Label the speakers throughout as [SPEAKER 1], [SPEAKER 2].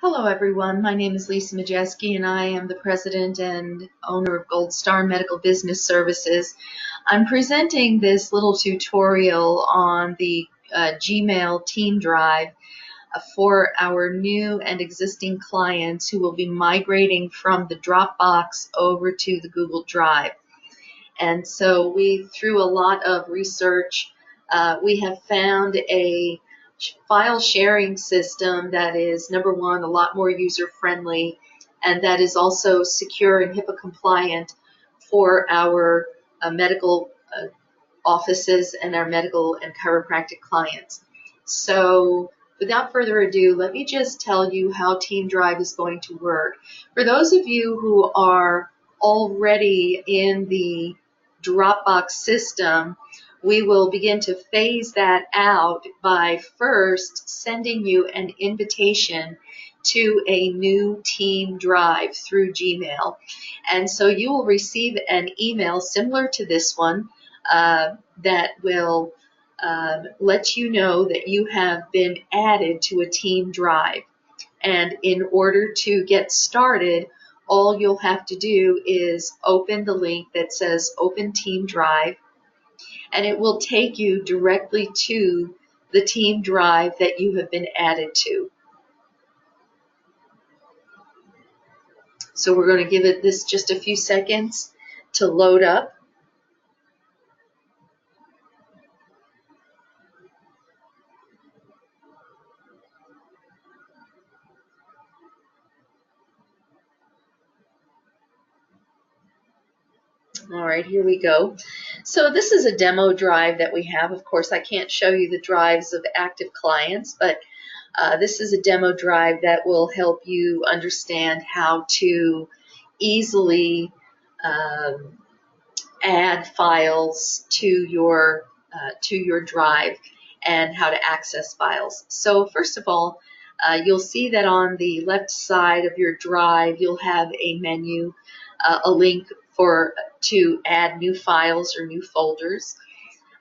[SPEAKER 1] Hello everyone, my name is Lisa Majeski and I am the president and owner of Gold Star Medical Business Services. I'm presenting this little tutorial on the Gmail Team Drive for our new and existing clients who will be migrating from the Dropbox over to the Google Drive. And so through a lot of research, we have found a file sharing system that is, number one, a lot more user-friendly, and that is also secure and HIPAA compliant for our medical offices and our medical and chiropractic clients. So without further ado, let me just tell you how Team Drive is going to work. For those of you who are already in the Dropbox system, we will begin to phase that out by first sending you an invitation to a new Team Drive through Gmail. And so you will receive an email similar to this one that will let you know that you have been added to a Team Drive. And in order to get started, all you'll have to do is open the link that says Open Team Drive, and it will take you directly to the Team Drive that you have been added to. So we're going to give it this just a few seconds to load up. All right, here we go. So this is a demo drive that we have. Of course, I can't show you the drives of active clients, but this is a demo drive that will help you understand how to easily add files to your drive and how to access files. So first of all, you'll see that on the left side of your drive, you'll have a menu, a link to add new files or new folders,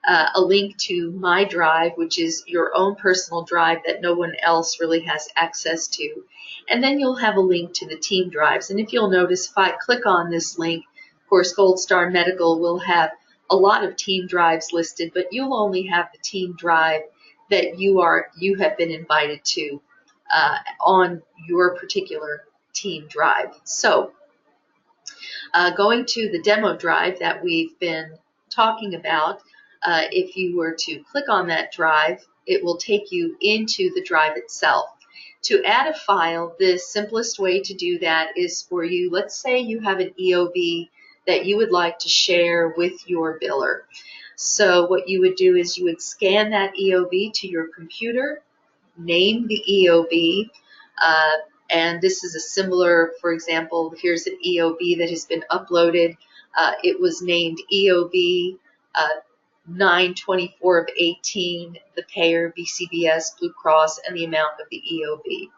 [SPEAKER 1] a link to My Drive, which is your own personal drive that no one else really has access to, and then you'll have a link to the Team Drives. And if you'll notice, if I click on this link, of course, Gold Star Medical will have a lot of Team Drives listed, but you'll only have the Team Drive that you have been invited to on your particular Team Drive. So going to the demo drive that we've been talking about, if you were to click on that drive, it will take you into the drive itself. To add a file, the simplest way to do that is for you, let's say you have an EOB that you would like to share with your biller. So what you would do is you would scan that EOB to your computer, name the EOB, and this is a similar, for example, here's an EOB that has been uploaded. It was named EOB 924 of 18, the payer, BCBS, Blue Cross, and the amount of the EOB.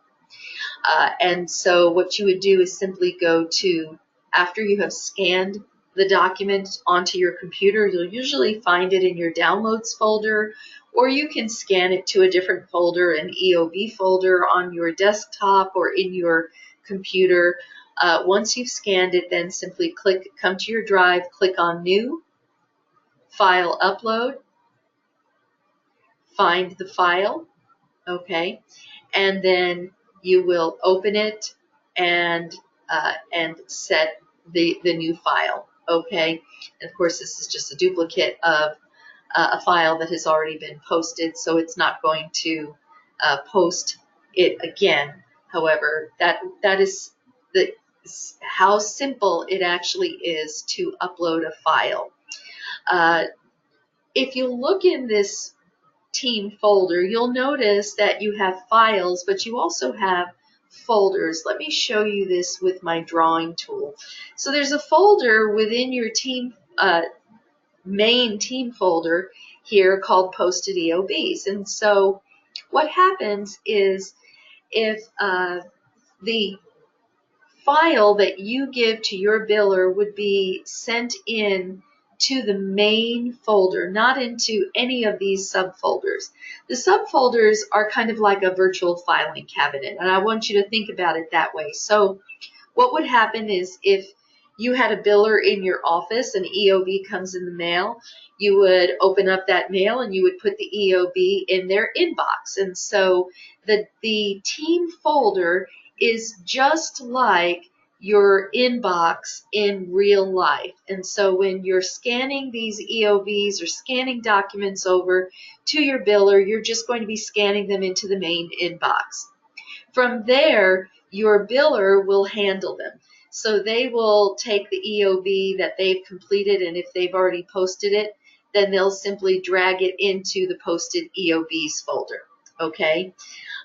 [SPEAKER 1] And so what you would do is simply go to, after you have scanned the document onto your computer, you'll usually find it in your downloads folder, or you can scan it to a different folder, an EOB folder on your desktop or in your computer. Once you've scanned it, then simply come to your drive, click on New, File Upload, find the file, okay, and then you will open it and set the new file, okay. And of course, this is just a duplicate of a file that has already been posted, so it's not going to post it again. However, that is how simple it actually is to upload a file. If you look in this team folder, you'll notice that you have files, but you also have folders. Let me show you this with my drawing tool. So there's a folder within your team main team folder here called Posted EOBs. And so what happens is if the file that you give to your biller would be sent in to the main folder, not into any of these subfolders. The subfolders are kind of like a virtual filing cabinet, and I want you to think about it that way. So what would happen is if you had a biller in your office and EOB comes in the mail, you would open up that mail and you would put the EOB in their inbox. And so the team folder is just like your inbox in real life. And so when you're scanning these EOBs or scanning documents over to your biller, you're just going to be scanning them into the main inbox. From there, your biller will handle them. So they will take the EOB that they've completed, and if they've already posted it, then they'll simply drag it into the posted EOBs folder. Okay,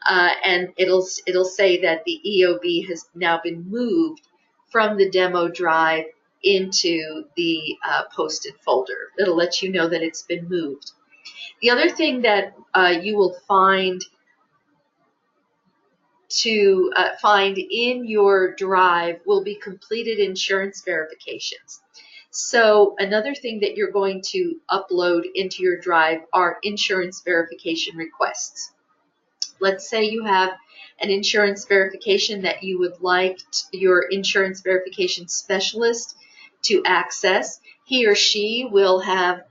[SPEAKER 1] and it'll say that the EOB has now been moved from the demo drive into the posted folder. It'll let you know that it's been moved. The other thing that you will find in your drive will be completed insurance verifications. So another thing that you're going to upload into your drive are insurance verification requests. Let's say you have an insurance verification that you would like your insurance verification specialist to access. He or she will have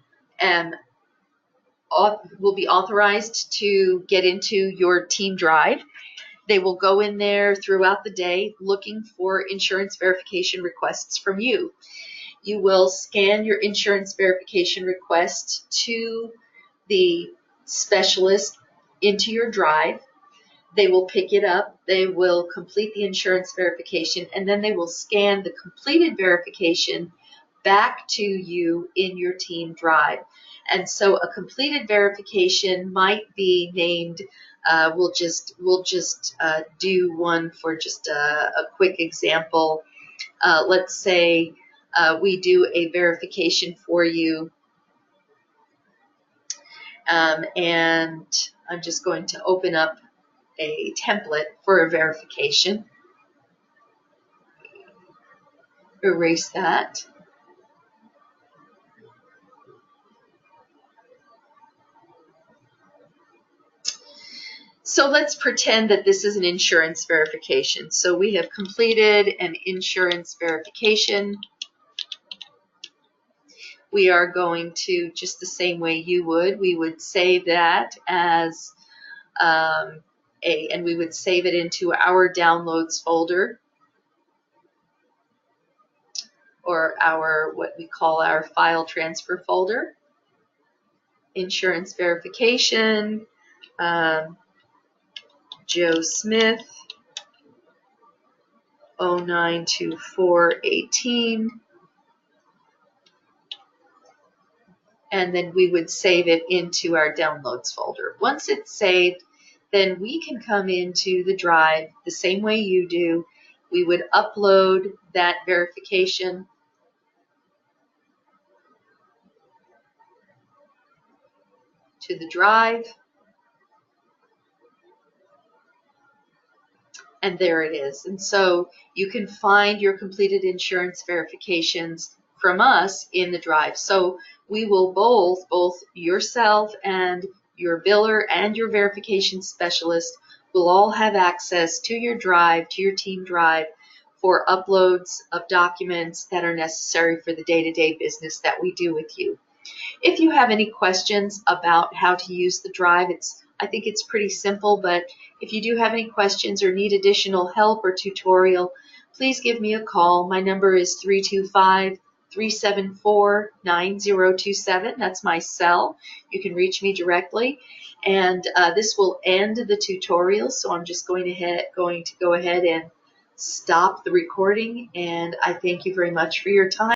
[SPEAKER 1] will be authorized to get into your team drive. They will go in there throughout the day looking for insurance verification requests from you. You will scan your insurance verification request to the specialist into your drive. They will pick it up, they will complete the insurance verification, and then they will scan the completed verification back to you in your team drive. And so a completed verification might be named, we'll just do one for just a quick example. Let's say we do a verification for you, and I'm just going to open up a template for a verification. Erase that. So let's pretend that this is an insurance verification. So we have completed an insurance verification. We are going to, just the same way you would, we would save that as and we would save it into our downloads folder, or our, what we call our file transfer folder. Insurance verification, Joe Smith, 092418, and then we would save it into our downloads folder. Once it's saved, then we can come into the drive the same way you do. We would upload that verification to the drive, and there it is. And so you can find your completed insurance verifications from us in the drive. So we will both yourself and your biller and your verification specialist will all have access to your drive, to your team drive, for uploads of documents that are necessary for the day-to-day business that we do with you. If you have any questions about how to use the drive, I think it's pretty simple, but if you do have any questions or need additional help or tutorial, please give me a call. My number is 325-374-9027. That's my cell. You can reach me directly. And this will end the tutorial, so I'm just going to go ahead and stop the recording, and I thank you very much for your time.